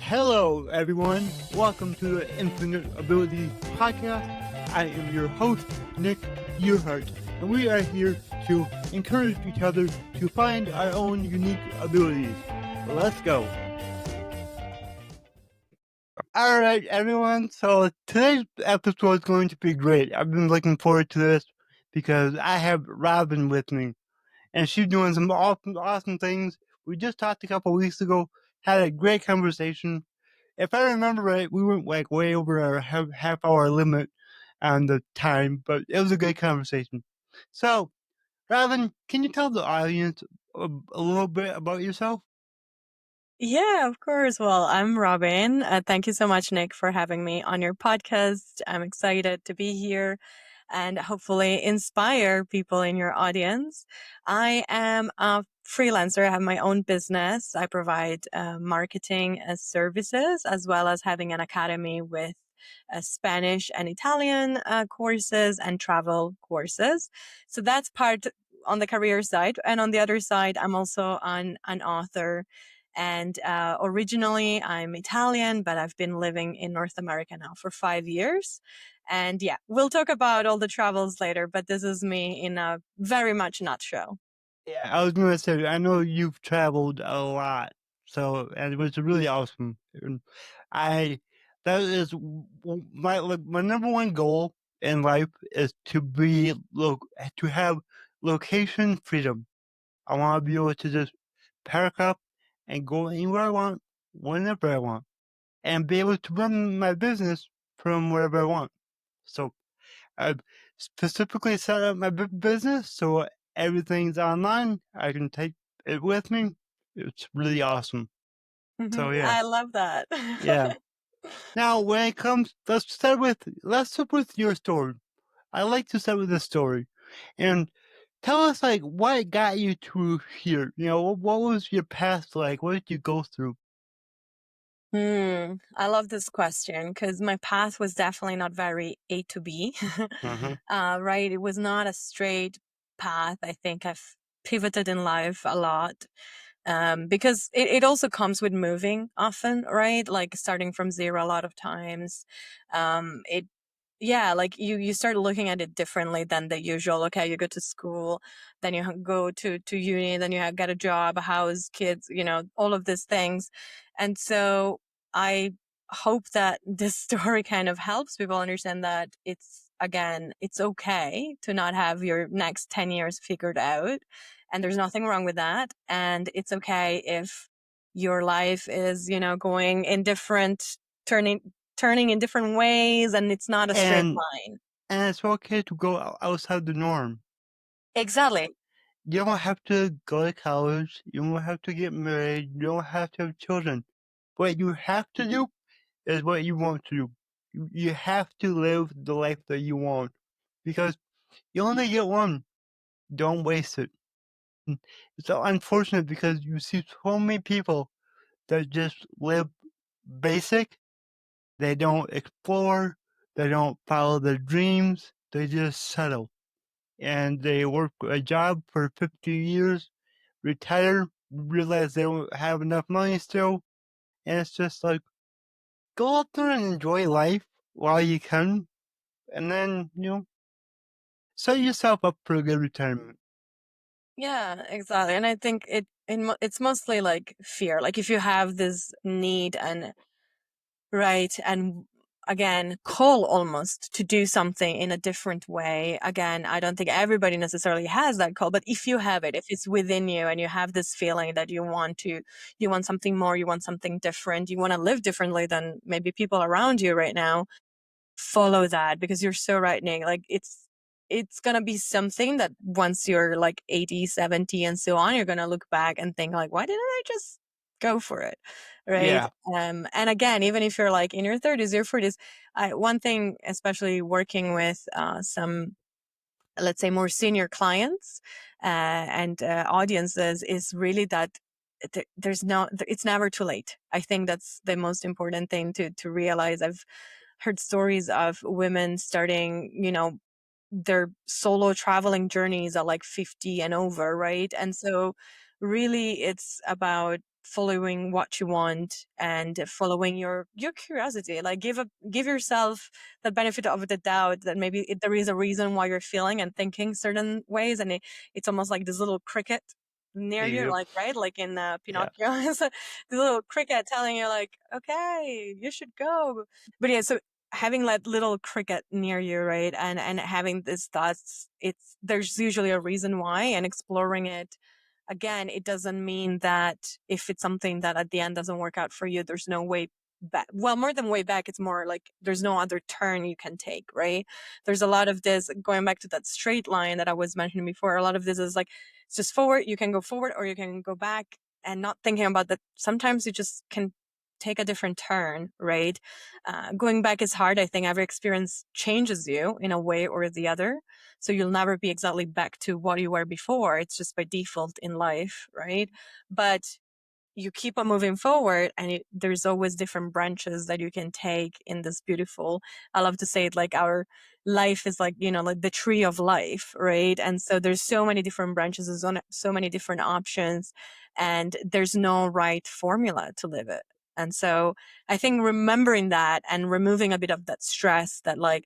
Hello, everyone. Welcome to the Infinite Ability Podcast. I am your host, Nick Yerhart, and we are here to encourage each other to find our own unique abilities. Let's go. All right, everyone. So today's episode is going to be great. I've been looking forward to this because I have Robin with me, and she's doing some awesome things. We just talked a couple weeks ago, had a great conversation. If I remember right, we went like way over our half hour limit on the time, but it was a good conversation. So, Robin, can you tell the audience a little bit about yourself? Yeah, of course. Well, I'm Robin. Thank you so much, Nick, for having me on your podcast. I'm excited to be here and hopefully inspire people in your audience. I am a freelancer. I have my own business. I provide marketing services as well as having an academy with Spanish and Italian courses and travel courses. So that's part on the career side. And on the other side, I'm also an author. And originally, I'm Italian, but I've been living in North America now for 5 years. And yeah, we'll talk about all the travels later, but this is me in a very much nutshell. Yeah, I was going to say, I know you've traveled a lot, so, and it was really awesome. And I, that is my number one goal in life is to have location freedom. I want to be able to just pack up and go anywhere I want, whenever I want, and be able to run my business from wherever I want. So I've specifically set up my business so everything's online. I can take it with me. It's really awesome. So yeah, I love that. yeah. Now, when it comes, let's start with your story. I like to start with a story, and tell us like what got you to here. You know, what was your past like? What did you go through? I love this question because my path was definitely not very A to B. Uh-huh. Right? It was not a straight path. I think I've pivoted in life a lot. Because it also comes with moving often, right? Like starting from zero a lot of times. It Yeah, like you start looking at it differently than the usual. Okay, you go to school, then you go to uni, then you get a job, a house, kids, all of these things. And so I hope that this story kind of helps people understand that it's okay to not have your next 10 years figured out. And there's nothing wrong with that. And it's okay if your life is, going in turning in different ways and it's not a straight And line. it's okay to go outside the norm. Exactly. You don't have to go to college. You don't have to get married. You don't have to have children. What you have to do is what you want to do. You have to live the life that you want because you only get one. Don't waste it. It's so unfortunate because you see so many people that just live basic. They don't explore. They don't follow their dreams. They just settle. And they work a job for 50 years, retire, realize they don't have enough money still. And it's just like, go out there and enjoy life while you can. And then, set yourself up for a good retirement. Yeah, exactly. And I think it's mostly like fear. Like if you have this need and right and again call almost to do something in a different way. Again, I don't think everybody necessarily has that call, but if you have it, if it's within you and you have this feeling that you want something more, you want something different, you want to live differently than maybe people around you right now, follow that because you're so right, Nick. Like it's gonna be something that once you're like 80, 70 and so on, you're gonna look back and think like, why didn't I just go for it? Right. Yeah. And again, even if you're like in your 30s, your 40s, one thing, especially working with some, let's say, more senior clients and audiences, is really that it's never too late. I think that's the most important thing to realize. I've heard stories of women starting, their solo traveling journeys at like 50 and over, right? And so really it's about following what you want and following your curiosity. Like give yourself the benefit of the doubt that maybe there is a reason why you're feeling and thinking certain ways, and it's almost like this little cricket near you, Yep. like, right, like in Yeah. Pinocchio. It's a, the little cricket telling you like, okay, you should go. But yeah, so having that little cricket near you, right, and having these thoughts, it's there's usually a reason why, and exploring it again, it doesn't mean that if it's something that at the end doesn't work out for you, there's no way back. Well, more than way back, it's more like there's no other turn you can take, right? There's a lot of this going back to that straight line that I was mentioning before. A lot of this is like it's just forward. You can go forward or you can go back, and not thinking about that. Sometimes you just can take a different turn, right? Going back is hard. I think every experience changes you in a way or the other. So you'll never be exactly back to what you were before. It's just by default in life, right? But you keep on moving forward, and there's always different branches that you can take in this beautiful, I love to say it like our life is like, like the tree of life, right? And so there's so many different branches, there's so many different options, and there's no right formula to live it. And so I think remembering that and removing a bit of that stress that like,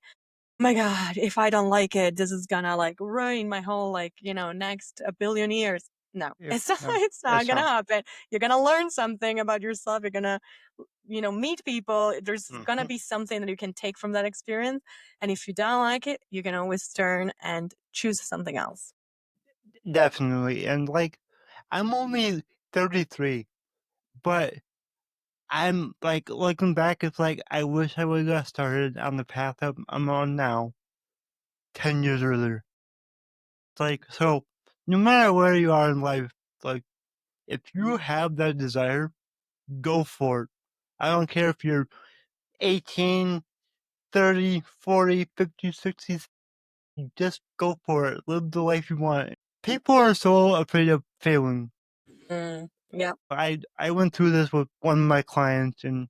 my God, if I don't like it, this is gonna like ruin my whole like, next a billion years. No, Yep. it's not, No, it's not that's gonna not. happen. You're gonna learn something about yourself. You're gonna, meet people. There's gonna Mhm. be something that you can take from that experience. And if you don't like it, you can always turn and choose something else. Definitely. And like, I'm only 33, but I'm like looking back, it's like I wish I would have got started on the path I'm on now 10 years earlier. It's like, so no matter where you are in life, like, if you have that desire, go for it. I don't care if you're 18, 30, 40, 50, 60, just go for it. Live the life you want. People are so afraid of failing. Yeah, I went through this with one of my clients, and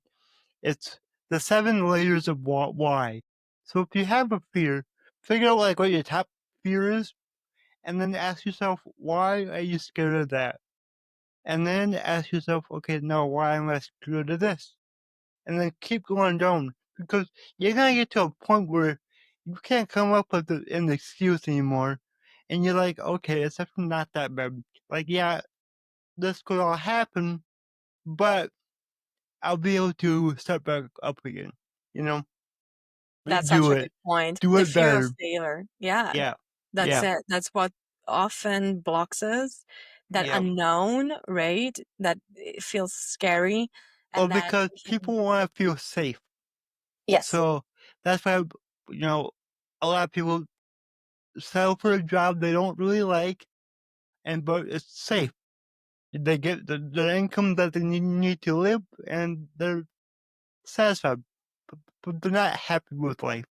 it's the 7 layers of why. So if you have a fear, figure out like what your top fear is, and then ask yourself, why are you scared of that? And then ask yourself, okay, now why am I scared of this? And then keep going down, because you're gonna get to a point where you can't come up with an excuse anymore, and you're like, okay, it's actually not that bad. Like, yeah, this could all happen, but I'll be able to start back up again. You know, that's such do a good it, point. do The it fear of better. failure. Yeah, Yeah, that's yeah, it. That's what often blocks us. That yeah. unknown, right? That it feels scary. Well, And then, because people want to feel safe, yes. so that's why you know a lot of people settle for a job they don't really like, and but it's safe. They get the income that they need to live, and they're satisfied, but they're not happy with life.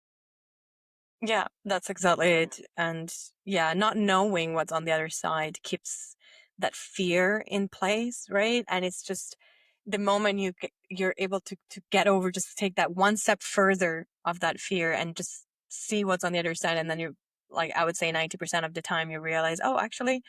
Yeah, that's exactly it. And yeah, not knowing what's on the other side keeps that fear in place, right? And it's just the moment you're able to get over, just take that one step further of that fear and just see what's on the other side. And then you're like, I would say 90% of the time you realize, oh, actually,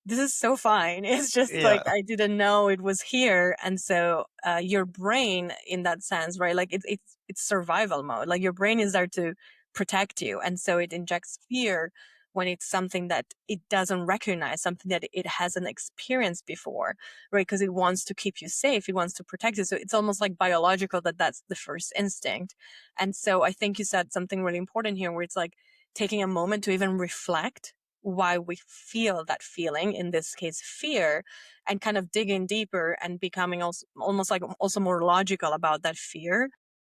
this is so fine. It's just like Yeah, I didn't know it was here, and so your brain, in that sense, right? Like it's survival mode. Like your brain is there to protect you, and so it injects fear when it's something that it doesn't recognize, something that it hasn't experienced before, right? Because it wants to keep you safe, it wants to protect you. So it's almost like biological that that's the first instinct. And so I think you said something really important here, where it's like taking a moment to even reflect why we feel that feeling, in this case fear, and kind of digging deeper and becoming also almost like also more logical about that fear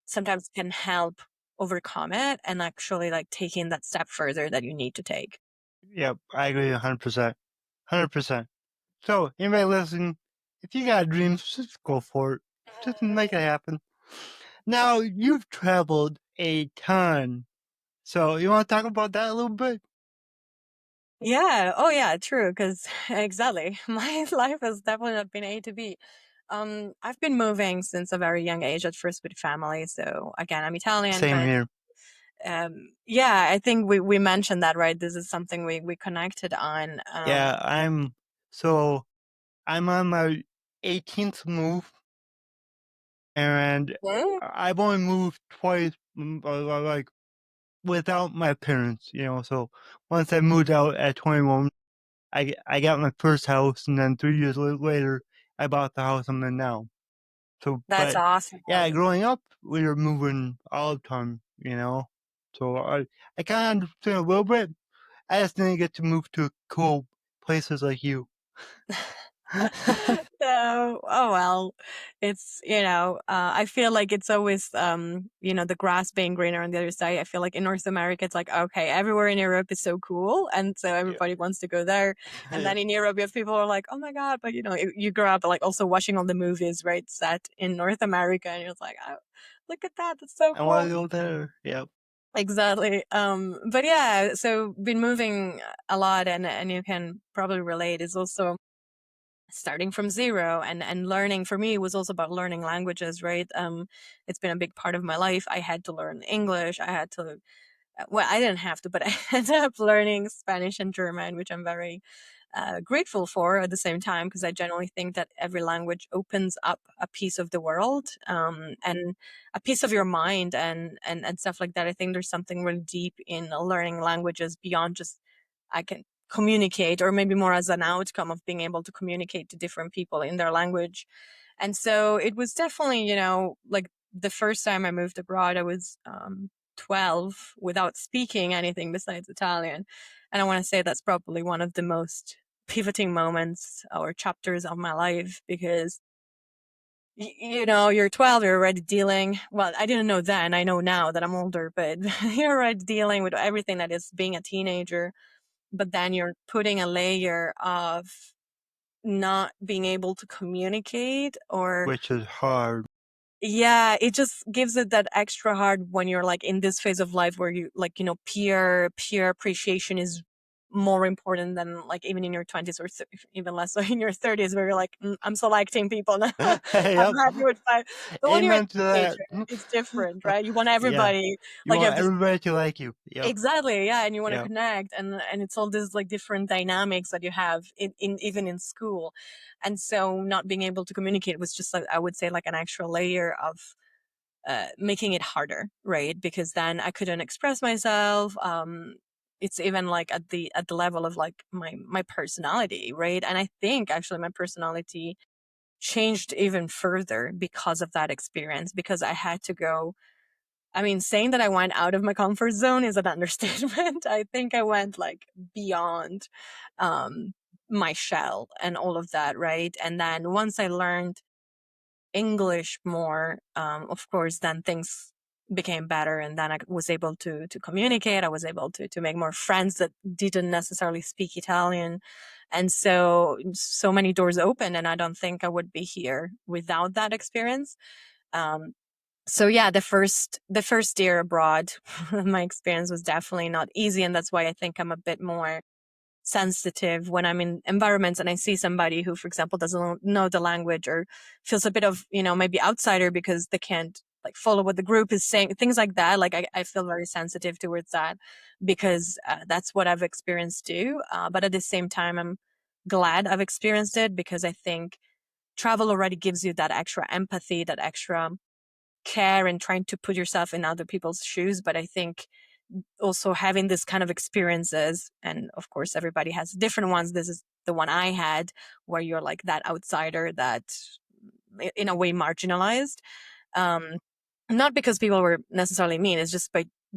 sometimes can help overcome it and actually like taking that step further that you need to take. yeah, I agree 100%, 100%. So, anybody listening, if you got dreams, just go for it. Just make it happen. Now, you've traveled a ton. So, you want to talk about that a little bit? Yeah, oh yeah, true, because exactly, my life has definitely not been A to B. I've been moving since a very young age, at first with family. So again, I'm Italian, Same but here. yeah, I think we mentioned that, right? This is something we connected on. Yeah, so I'm on my 18th move, and Mm, I've only moved twice, like without my parents, So once I moved out at 21, I got my first house, and then 3 years later, I bought the house I'm in now. So, that's but awesome. yeah, growing up, we were moving all the time. So I kind of understand a little bit. I just didn't get to move to cool places like you. So, oh well, it's, I feel like it's always, the grass being greener on the other side. I feel like in North America, it's like, okay, everywhere in Europe is so cool. And so Yeah. everybody wants to go there. And Yeah. then in Europe, you have people who are like, oh my God, but you grow up like also watching all the movies, right? Set in North America. And you're just like, oh, look at that. That's so I want cool. to go there. Yep. Exactly. But yeah, so been moving a lot, and you can probably relate, is also starting from zero, and learning. For me, it was also about learning languages, right? It's been a big part of my life. I had to learn English. I had to, well, I didn't have to, but I ended up learning Spanish and German, which I'm very grateful for at the same time, because I generally think that every language opens up a piece of the world, and a piece of your mind, and stuff like that. I think there's something really deep in learning languages beyond just I can communicate, or maybe more as an outcome of being able to communicate to different people in their language. And so it was definitely, like the first time I moved abroad, I was 12 without speaking anything besides Italian. And I want to say that's probably one of the most pivoting moments or chapters of my life, because you're 12, you're already dealing, well, I didn't know then, I know now that I'm older, but you're already dealing with everything that is being a teenager. But then you're putting a layer of not being able to communicate, or Which is hard. yeah, it just gives it that extra hard when you're like in this phase of life where you like, peer appreciation is more important than like even in your 20s, or even less so in your 30s, where you're like, I'm selecting people now. I'm Yep. happy with five. But when you're a Amen to that. teenager, it's different, right? You want Yeah. everybody, You like you want have this. everybody to like you. Yep. Exactly, yeah, and you want to Yep. connect, and it's all these like different dynamics that you have in even in school. And so not being able to communicate was just like, I would say, like an extra layer of making it harder, right? Because then I couldn't express myself. It's even like at the level of like my personality, right? And I think actually my personality changed even further because of that experience, because I had to go. I mean, saying that I went out of my comfort zone is an understatement. I think I went like beyond um, my shell and all of that, right? And then once I learned English more, of course, then things became better, and then I was able to communicate. I was able to make more friends that didn't necessarily speak Italian, and so many doors open. And I don't think I would be here without that experience. Um, so yeah, the first year abroad, my experience was definitely not easy, and that's why I think I'm a bit more sensitive when I'm in environments and I see somebody who, for example, doesn't know the language, or feels a bit of, maybe outsider because they can't like follow what the group is saying, things like that. Like I feel very sensitive towards that, because that's what I've experienced too. But at the same time, I'm glad I've experienced it, because I think travel already gives you that extra empathy, that extra care, and trying to put yourself in other people's shoes. But I think also having this kind of experiences, and of course everybody has different ones, this is the one I had, where you're like that outsider, that in a way marginalized, um not because people were necessarily mean, it's just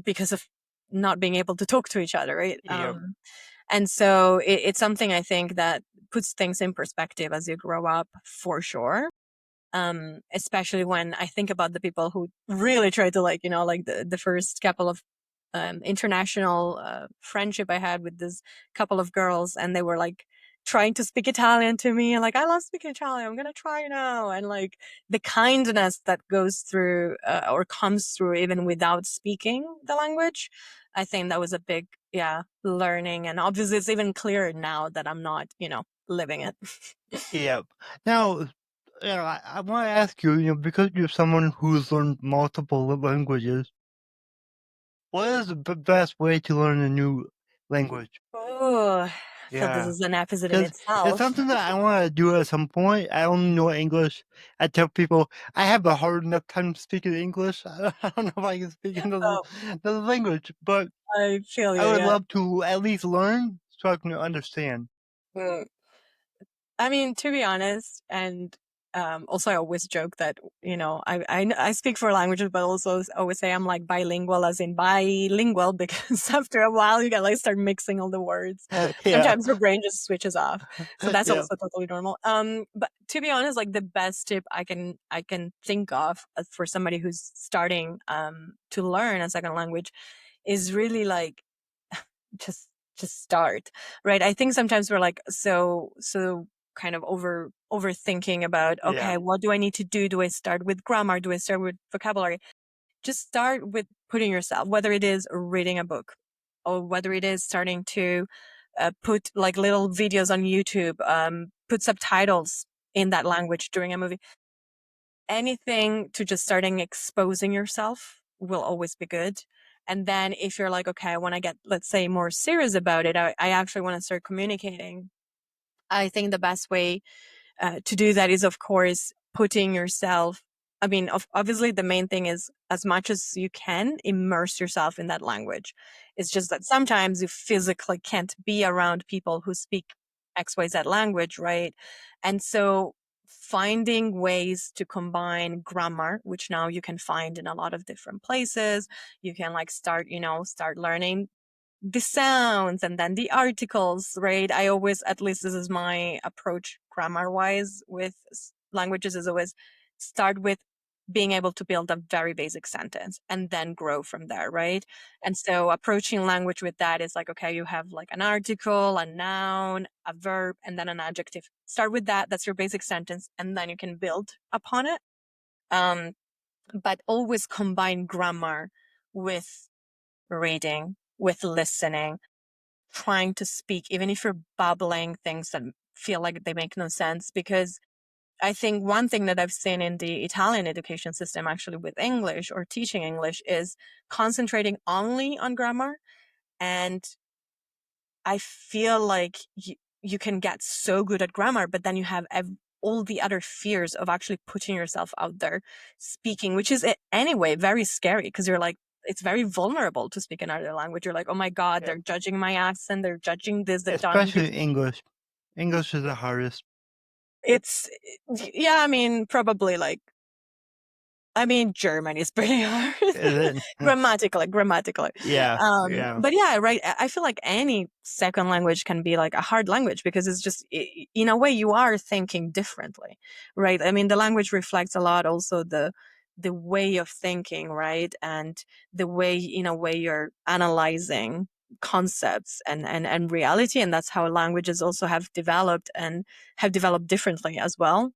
because of not being able to talk to each other, right? Yep. And so it's something I think that puts things in perspective as you grow up, for sure. Especially when I think about the people who really try to, like, like the first couple of international friendship I had with this couple of girls, and they were like trying to speak Italian to me, and like, I love speaking Italian, I'm gonna try now. And like the kindness that goes through, or comes through even without speaking the language, I think that was a big, yeah, learning. And obviously it's even clearer now that I'm not, living it. Yep. Now, I want to ask you, because you're someone who's learned multiple languages, what is the best way to learn a new language? Oh. feel this Yeah. is an episode in Because it's itself. something that I want to do at some point. I only know English. I tell people I have a hard enough time speaking English. I don't know if I can speak Oh, another language, but I feel I you, would yeah. love to at least learn so I can understand. Mm. I mean, to be honest, and also I always joke that, I speak four languages, but also always say I'm like bilingual, as in bilingual, because after a while you get like start mixing all the words. Yeah. Sometimes your brain just switches off, so that's Yeah. also totally normal. But to be honest, like the best tip I can think of for somebody who's starting to learn a second language is really like just just start, right? I think sometimes we're like so kind of overthinking about, Yeah. okay, what do I need to do? Do I start with grammar? Do I start with vocabulary? Just start with putting yourself, whether it is reading a book or whether it is starting to put like little videos on YouTube, put subtitles in that language during a movie. Anything to just starting exposing yourself will always be good. And then if you're like, okay, I want to get, let's say, more serious about it, I actually want to start communicating. I think the best way to do that is, of course, putting yourself. I mean, obviously, the main thing is as much as you can immerse yourself in that language. It's just that sometimes you physically can't be around people who speak XYZ language, right? And so finding ways to combine grammar, which now you can find in a lot of different places. You can like start learning the sounds and then the articles, right? I always, at least this is my approach grammar wise with languages, is always start with being able to build a very basic sentence and then grow from there, right? And so approaching language with that is like, okay, you have like an article, a noun, a verb, and then an adjective. Start with that. That's your basic sentence. And then you can build upon it. Um, but always combine grammar with reading, with listening, trying to speak, even if you're babbling things that feel like they make no sense. Because I think one thing that I've seen in the Italian education system, actually with English or teaching English, is concentrating only on grammar. And I feel like you can get so good at grammar, but then you have all the other fears of actually putting yourself out there speaking, which is anyway very scary because you're like, it's very vulnerable to speak another language. You're like, oh my God, Yeah. they're judging my accent. They're judging this, the tone. Especially English. English is the hardest. It's, yeah, I mean, probably like, I mean, German is pretty hard Is it? grammatically. Yeah. Yeah. But yeah, right. I feel like any second language can be like a hard language because it's just, in a way, you are thinking differently, right? I mean, the language reflects a lot also the way of thinking, right? And the way, in a way, you're analyzing concepts and reality. And that's how languages also have developed and have developed differently as well.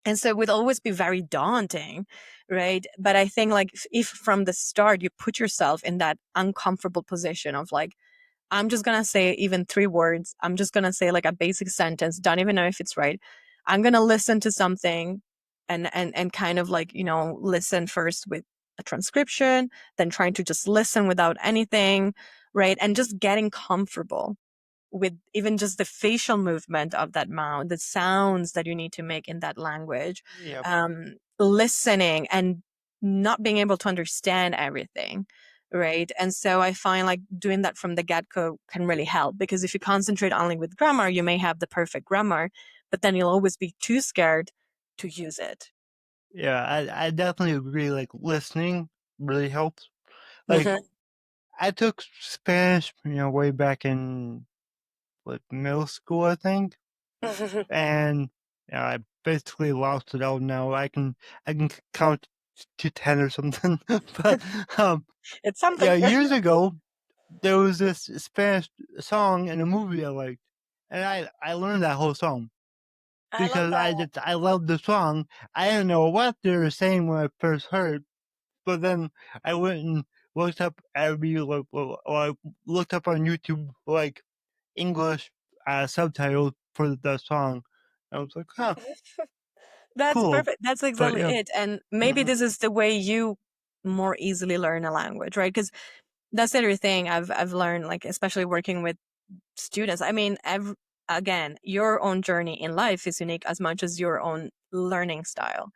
And so it would always be very daunting, right? But I think like if from the start you put yourself in that uncomfortable position of like, I'm just gonna say even three words, I'm just gonna say like a basic sentence, don't even know if it's right. I'm gonna listen to something and kind of like, listen first with a transcription, then trying to just listen without anything, right? And just getting comfortable with even just the facial movement of that mouth, the sounds that you need to make in that language, Yep. listening and not being able to understand everything. Right. And so I find like doing that from the get go can really help because if you concentrate only with grammar, you may have the perfect grammar, but then you'll always be too scared to use it. Yeah. I definitely agree. Like listening really helps. Like Mhm. I took Spanish, way back in like middle school, I think, and I basically lost it all now. I can count to 10 or something, but um, It's yeah, something. years ago there was this Spanish song in a movie I liked, and I learned that whole song I love because that. I loved the song. I didn't know what they were saying when I first heard, but then I went and looked up every like well, I looked up on YouTube like English subtitles for the song. I was like, huh, That's cool. perfect. That's But exactly yeah, it. And maybe mhm, this is the way you more easily learn a language, right? Because that's the other thing I've learned, like especially working with students. I mean, again, your own journey in life is unique as much as your own learning style.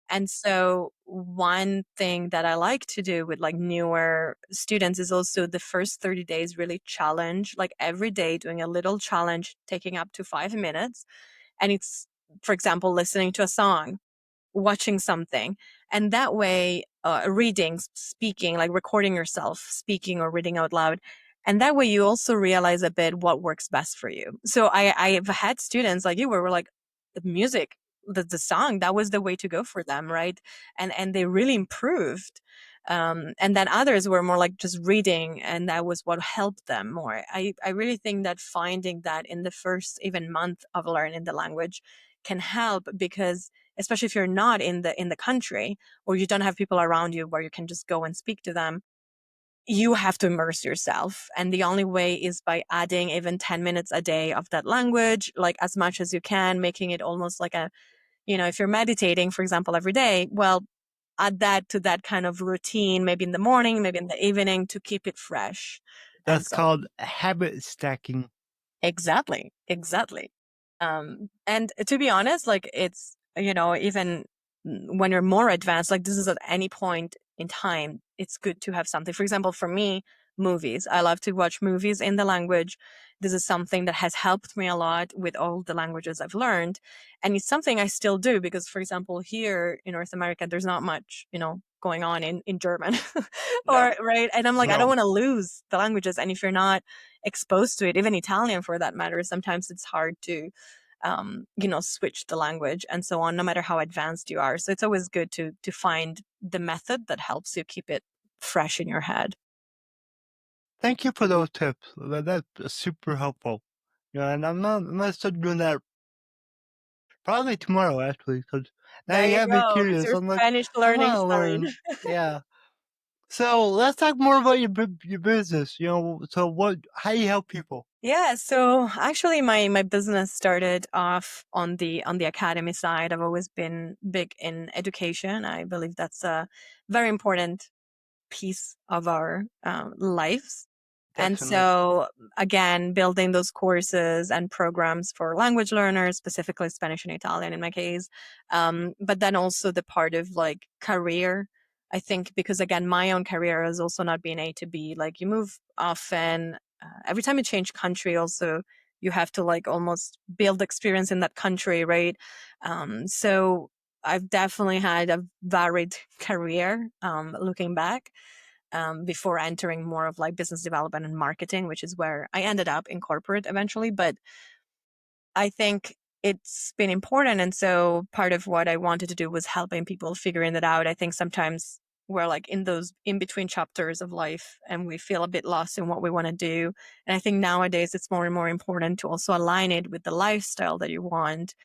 And so one thing that I like to do with like newer students is also the first 30 days really challenge, like every day doing a little challenge, taking up to 5 minutes. And it's, for example, listening to a song, watching something, and that way reading, speaking, like recording yourself speaking or reading out loud, and that way you also realize a bit what works best for you. So I've had students like you where we're like, the music, the song, that was the way to go for them, right? And they really improved. And then others were more like just reading, and that was what helped them more. I really think that finding that in the first even month of learning the language can help, because especially if you're not in the country, or you don't have people around you where you can just go and speak to them, you have to immerse yourself, and the only way is by adding even 10 minutes a day of that language, like as much as you can, making it almost like a, if you're meditating, for example, every day, well, add that to that kind of routine, maybe in the morning, maybe in the evening, to keep it fresh. And That's so called habit stacking. exactly, exactly. And to be honest, like it's, even when you're more advanced, like this is at any point in time, it's good to have something. For example, for me, movies. I love to watch movies in the language. This is something that has helped me a lot with all the languages I've learned. And it's something I still do because, for example, here in North America, there's not much, going on in German No, or right. And I'm like, I don't no. want to lose the languages. And if you're not exposed to it, even Italian for that matter, sometimes it's hard to, switch the language and so on, no matter how advanced you are. So it's always good to find the method that helps you keep it fresh in your head. Thank you for those tips. That's super helpful. And I'm gonna start doing that probably tomorrow, actually, because now There you you got me go. It's curious. your I'm like, Spanish I learning want to starting. learn. Yeah. So let's talk more about your business. So how you help people? Yeah, so actually my business started off on the academy side. I've always been big in education. I believe that's a very important piece of our lives. And Definitely. so, again, building those courses and programs for language learners, specifically Spanish and Italian in my case. But then also the part of like career. I think because, again, my own career has also not been A to B. Like you move often. Every time you change country, also, you have to like almost build experience in that country, right? So I've definitely had a varied career looking back, before entering more of like business development and marketing, which is where I ended up in corporate eventually. But I think it's been important. And so part of what I wanted to do was helping people figuring that out. I think sometimes we're like in those in between chapters of life and we feel a bit lost in what we want to do. And I think nowadays it's more and more important to also align it with the lifestyle that you want.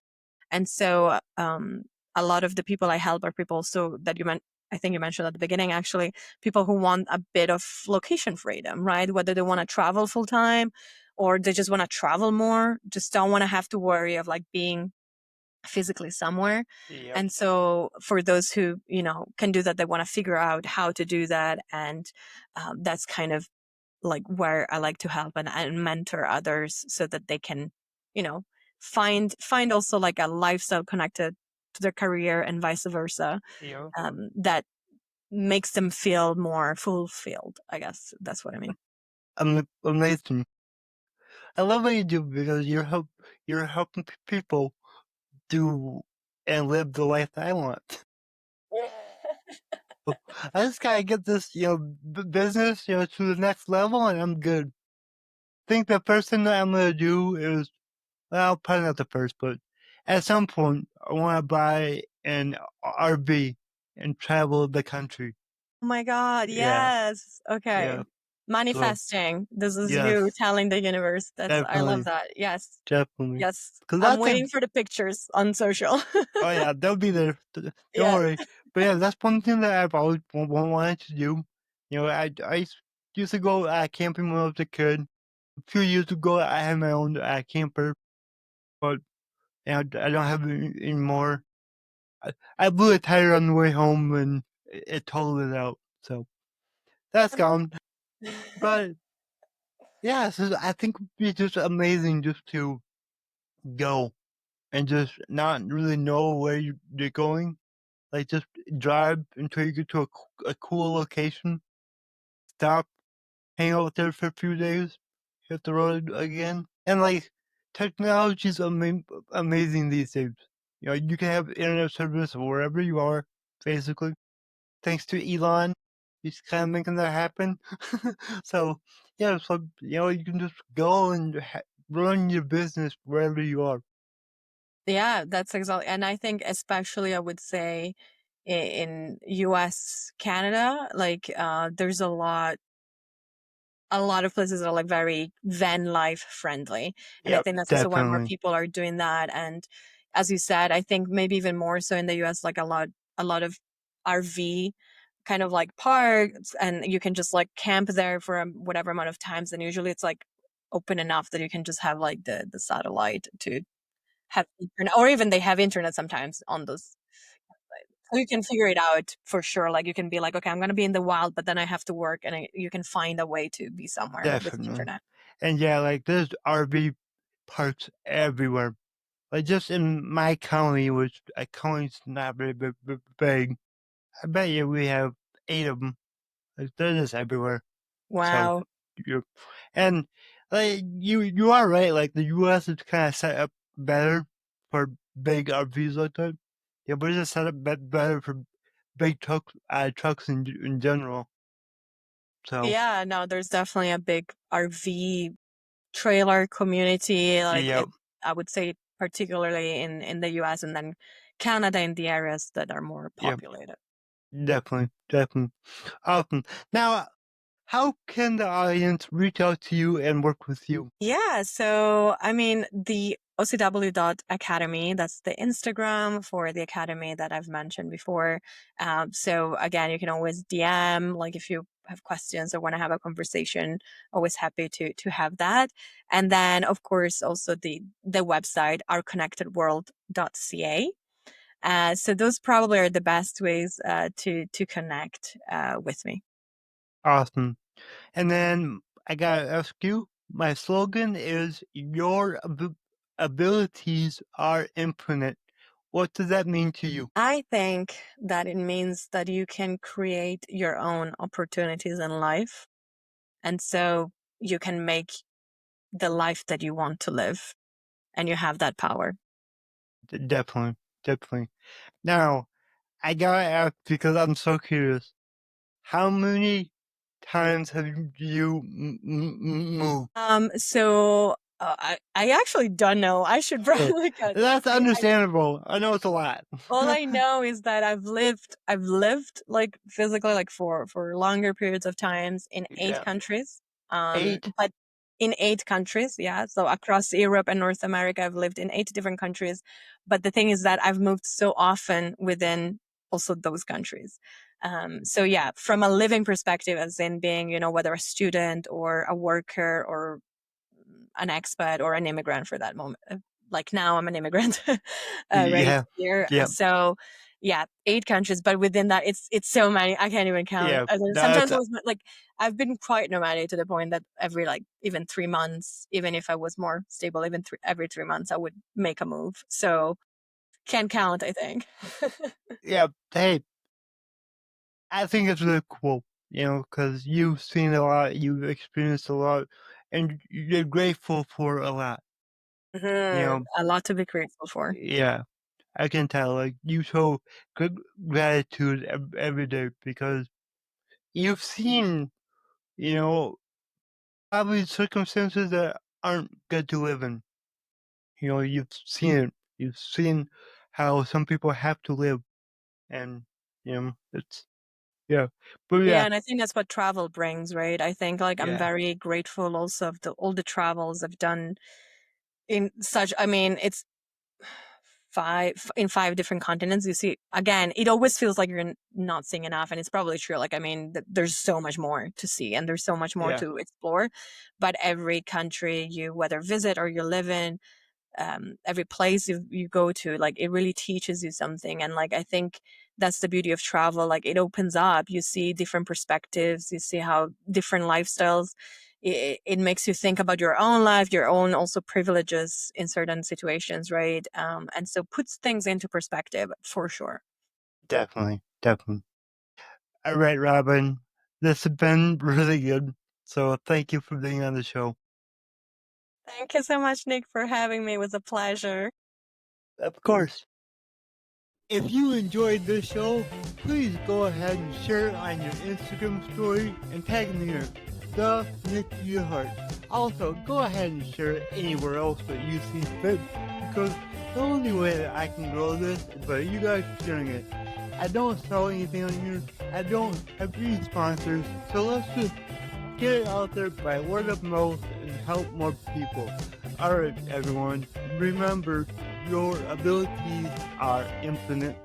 And so, a lot of the people I help are people so that I think you mentioned at the beginning, actually, people who want a bit of location freedom, right? Whether they want to travel full time or they just want to travel more, just don't want to have to worry of like being physically somewhere. Yep. And so for those who, can do that, they want to figure out how to do that. And that's kind of like where I like to help and mentor others so that they can, you know, find also like a lifestyle connected to their career and vice versa, Yep. that makes them feel more fulfilled. I guess that's what I mean. Amazing. I love what you do because you're helping people do and live the life that I want. I just gotta get this, business, to the next level, and I'm good. Think the first thing that I'm gonna do is, well, probably not the first, but at some point, I want to buy an RV and travel the country. Oh my God, Yeah, yes. Okay. yeah. So Manifesting. This is you yes, telling the universe. I love definitely, that. Yes. definitely. Yes. Because I'm that's like, waiting for the pictures on social. oh yeah, they'll be there. Don't Yes. worry. But yeah, that's one thing that I've always wanted to do. I used to go camping when I was a kid. A few years ago, I had my own camper, but I don't have it anymore. I blew a tire on the way home and it totaled it out. So that's gone. But Yeah, so I think it'd be just amazing just to go and just not really know where you're going. Like, just drive until you get to a cool location, stop, hang out there for a few days, hit the road again. And, like, technology's amazing these days. You know, you can have internet service wherever you are, basically. Thanks to Elon, he's kinda making that happen. So, yeah, so, you know, you can just go and run your business wherever you are. Yeah, that's exactly, and I think especially I would say in US, Canada, like there's a lot of places that are like very van life friendly. And I Yep, think that's also why more definitely. people are doing that. And as you said, I think maybe even more so in the US, like a lot of RV kind of like parks, and you can just like camp there for whatever amount of times. And usually it's like open enough that you can just have like the satellite to have internet, or even they have internet sometimes on those. So you can figure it out for sure. Like you can be like, okay, I'm gonna be in the wild, but then I have to work, and you can find a way to be somewhere with Definitely. internet. And yeah, like there's RV parks everywhere. Like just in my county, which a county's not very big, I bet you we have 8 of them. Like they're just everywhere. So Wow. you and like you are right. Like the U.S. is kind of set up better for big RVs like that. Yeah, but it's just set up better for big trucks in general. So Yeah, no, there's definitely a big RV trailer community. Like yeah, I would say particularly in the US, and then Canada in the areas that are more yeah, populated. definitely, definitely. Awesome. Now, how can the audience reach out to you and work with you? Yeah, so I mean, the OCW.academy, that's the Instagram for the academy that I've mentioned before. So again, you can always DM, like if you have questions or want to have a conversation, always happy to have that. And then, of course, also the website, ourconnectedworld.ca. So those probably are the best ways to connect with me. Awesome. And then I gotta ask you, my slogan is your abilities are infinite. What does that mean to you? I think that it means that you can create your own opportunities in life. And so you can make the life that you want to live, and you have that power. Definitely, definitely. Now, I gotta ask because I'm so curious. How many times have you moved? I actually don't know. I should Okay, probably cut. that's I understandable. I know it's a lot. All I know is that I've lived like physically like for longer periods of times in eight Yeah, countries. 8. But in eight countries, yeah. So across Europe and North America, I've lived in eight different countries. But the thing is that I've moved so often within also those countries. So yeah, from a living perspective, as in being, whether a student or a worker or an expat or an immigrant for that moment. Like now, I'm an immigrant, ready to Yeah, here. yeah, So, yeah, eight countries, but within that, it's so many. I can't even count. yeah. Sometimes That's I was like, I've been quite nomadic to the point that every like even 3 months, even if I was more stable, even every 3 months, I would make a move. So can't count. I think. yeah. Hey, I think it's really cool, you know, because you've seen a lot, you've experienced a lot, and you're grateful for a lot. You know, A lot to be grateful for. yeah, I can tell. Like you show good gratitude every day because you've seen, you know, probably circumstances that aren't good to live in. You know, you've seen it. You've seen how some people have to live, and it's yeah, but Yeah, yeah, and I think that's what travel brings, right? I think like I'm yeah, very grateful also of all the travels I've done in such. I mean, it's five different continents. You see, again, it always feels like you're not seeing enough, and it's probably true. Like, I mean, there's so much more to see, and there's so much more yeah, to explore. But every country you whether visit or you live in, every place you go to, like it really teaches you something. And like I think that's the beauty of travel. Like it opens up. You see different perspectives. You see how different lifestyles it makes you think about your own life, your own also privileges in certain situations, right? And so puts things into perspective for sure. Definitely, definitely. All right, Robin. This has been really good. So thank you for being on the show. Thank you so much, Nick, for having me. It was a pleasure. Of course. If you enjoyed this show, please go ahead and share it on your Instagram story and tag me here, the Nick Yerhart. Also, go ahead and share it anywhere else that you see fit, because the only way that I can grow this is by you guys sharing it. I don't sell anything on here. I don't have any sponsors, so let's just get it out there by word of mouth and help more people. Alright, everyone, remember your abilities are infinite.